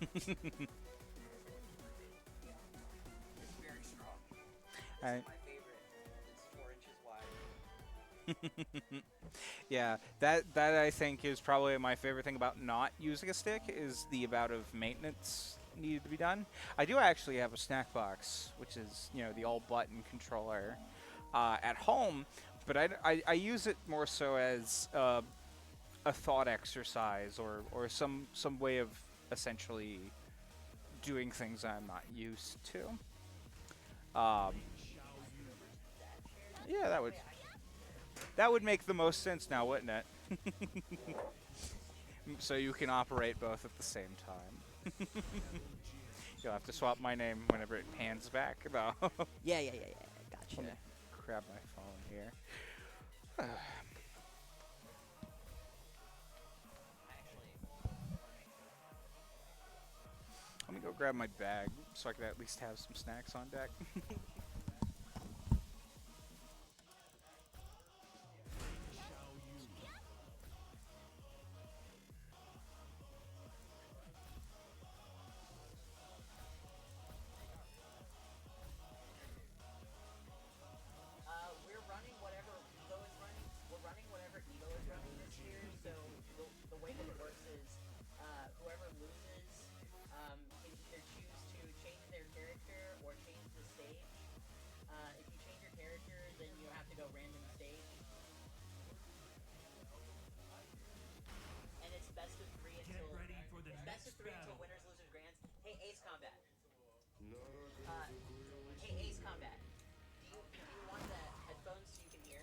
It's very strong. This I, is my favorite. It's 4 inches wide. yeah, that I think is probably my favorite thing about not using a stick is the amount of maintenance needed to be done. I do actually have a snack box, which is the all button controller at home, but I use it more so as a thought exercise or some way of essentially doing things I'm not used to. Um, yeah, that would make the most sense now, wouldn't it? So you can operate both at the same time. You'll have to swap my name whenever it pans back, though. Yeah, yeah, yeah, yeah. Gotcha. Let me grab my phone here. Let me go grab my bag so I can at least have some snacks on deck. We're running whatever Evo is running. We're running whatever Evo is running this year. So the way that it works is whoever loses can either choose to change their character or change the stage. If you change your character, then you have to go random stage. And it's best of three until winners, losers, grands. Hey, Ace Combat. Hey, Ace Combat. Do you want the headphones so you can hear?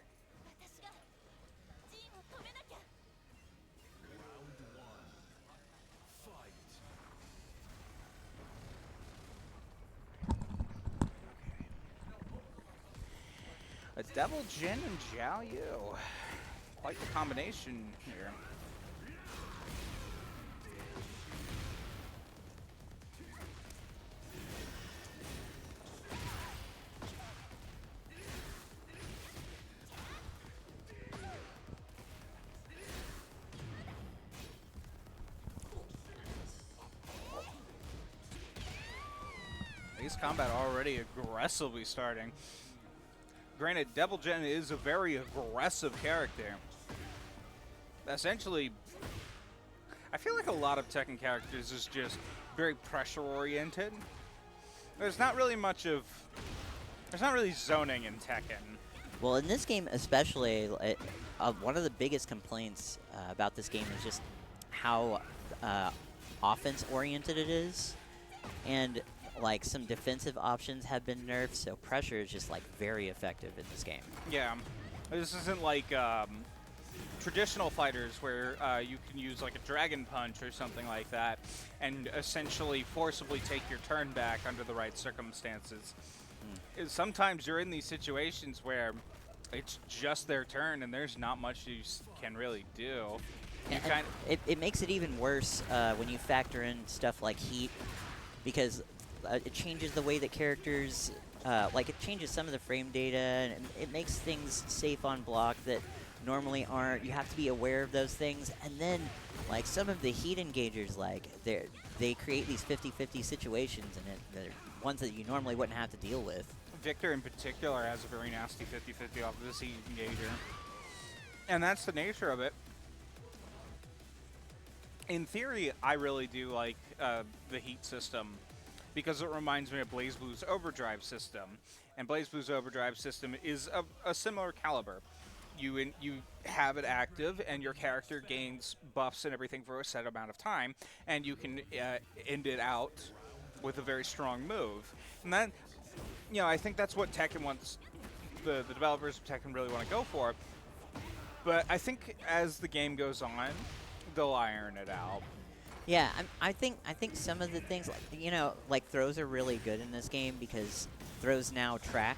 A Devil Jin and Xiaoyu. Quite the combination here. AceKombat already aggressively starting. Granted, Devil Jin is a very aggressive character. Essentially, I feel like a lot of Tekken characters is just very pressure oriented. There's not really zoning in Tekken. Well, in this game especially, one of the biggest complaints about this game is just how offense-oriented it is. And, like, some defensive options have been nerfed, so pressure is just, like, very effective in this game. Yeah. This isn't like traditional fighters where you can use, like, a Dragon Punch or something like that and essentially forcibly take your turn back under the right circumstances. Sometimes you're in these situations where it's just their turn and there's not much you can really do. It makes it even worse when you factor in stuff like heat, because it changes the way that characters, it changes some of the frame data, and it makes things safe on block that normally aren't. You have to be aware of those things, and then, like, some of the heat engagers, like, they create these 50-50 situations, and they're ones that you normally wouldn't have to deal with. Victor in particular has a very nasty 50-50 off of this heat engager. And that's the nature of it. In theory, I really do like the heat system because it reminds me of BlazBlue's overdrive system. And BlazBlue's overdrive system is of a similar caliber. You have it active, and your character gains buffs and everything for a set amount of time, and you can end it out with a very strong move. And that, I think that's what Tekken wants, the developers of Tekken really want to go for. But I think as the game goes on, they'll iron it out. Yeah, I think some of the things, like throws are really good in this game because throws now track,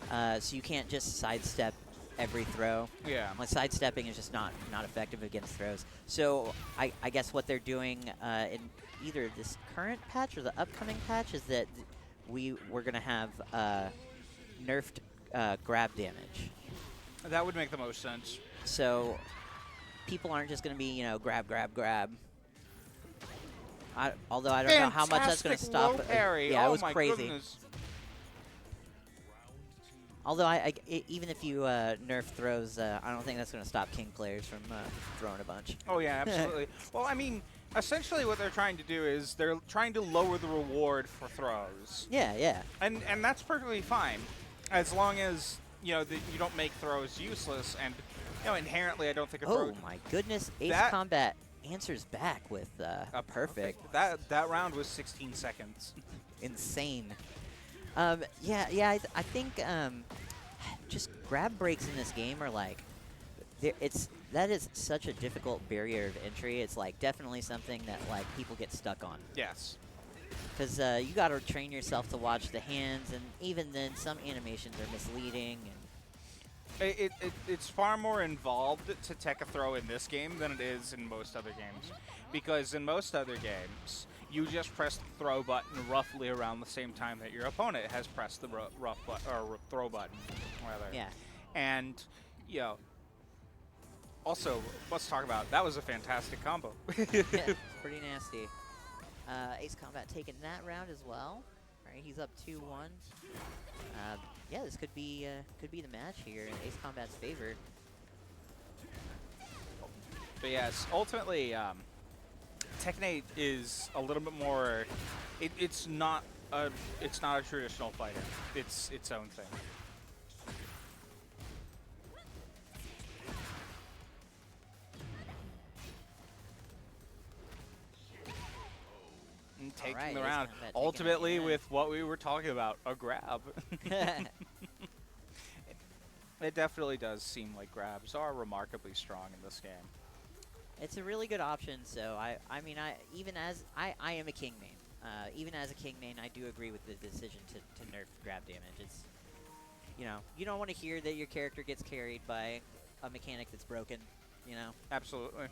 so you can't just sidestep every throw. Yeah. Like, sidestepping is just not effective against throws. So I guess what they're doing in either this current patch or the upcoming patch is that we're gonna have nerfed grab damage. That would make the most sense. So people aren't just gonna be grab, grab, grab. Although I don't know how much that's going to Fantastic stop. low parry. Yeah, Oh it was my crazy. goodness. Although even if you nerf throws, I don't think that's going to stop King players from throwing a bunch. Oh yeah, absolutely. Well, I mean, essentially what they're trying to do is they're trying to lower the reward for throws. Yeah, yeah. And that's perfectly fine, as long as you don't make throws useless. And inherently, I don't think a throw. Oh my goodness, That- AceKombat answers back with a perfect. That round was 16 seconds. Insane. Yeah. I think just grab breaks in this game are like, that is such a difficult barrier of entry. It's like definitely something that like people get stuck on. Yes. Because you got to train yourself to watch the hands, and even then, some animations are misleading. And It's far more involved to tech a throw in this game than it is in most other games. Because in most other games, you just press the throw button roughly around the same time that your opponent has pressed the throw button, rather. yeah. And, also, let's talk about, that was a fantastic combo. Yeah, it's pretty nasty. AceKombat taking that round as well. All right, he's up 2-1. Yeah, this could be the match here in AceKombat's favor. But yes, ultimately, Tekken 8 is a little bit more. It's not a traditional fighter. It's its own thing. And taking Alright, the round, AceKombat taking ultimately it, yeah. with what we were talking about, a grab. It definitely does seem like grabs are remarkably strong in this game. It's a really good option. So I mean, even as I am a King main. Even as a King main, I do agree with the decision to nerf grab damage. It's, you don't want to hear that your character gets carried by a mechanic that's broken. Absolutely.